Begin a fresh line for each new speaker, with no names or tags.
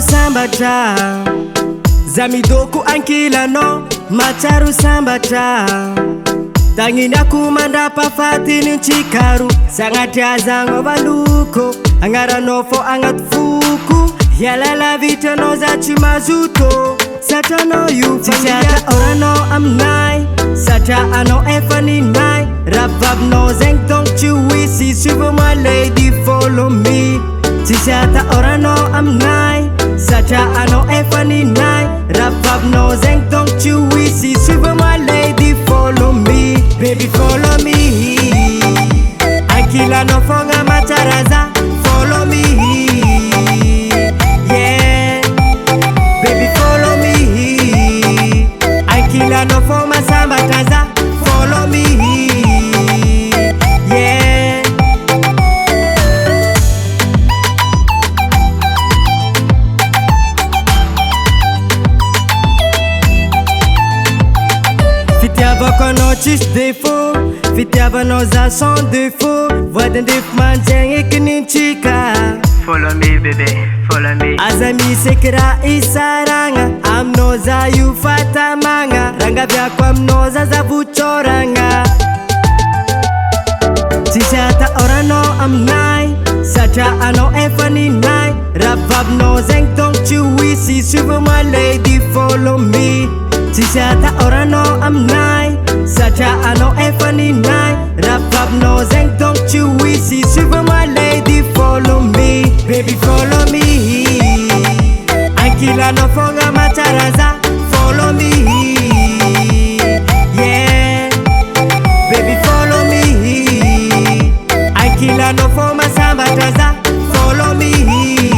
sambatra zamidoko ankilano macharu sambatra Tanginyaku mandapafatini chikaru Sangatya zango baluko Angaranofo angat fuku Yalala vitano za chimazuto Satano you Sisata orano am nai Sata ano efani nai Rapab no zeng don't you wisi Subo my lady follow me Sisata orano am nai Sata ano efani nai Rapab no zeng don't you wisi Subo my lady follow me Baby follow me Ankila no fonga mataraza Follow me Yeah Baby follow me Ankila no fonga sambataza Follow me Yeah Fitiava konochis défaut Fitiava noza sans défaut Voix d'un défman zeng ikininchika
Follow me baby, follow me
Azami sekira isaranga Amnoza yufatamanga Ranga vyako amnoza za vuchoranga Sisata orano amnai Sata ano efani nai Rapab no zeng don't you wisi Suvo my lady follow me Sisata orano amnai Sata ano efani nai Rapab no zeng don't you wisi Suvo my lady follow me Baby follow me Ankila no fonga mataraza Follow me Yeah Baby follow me Ankila no fonga sambataza Follow me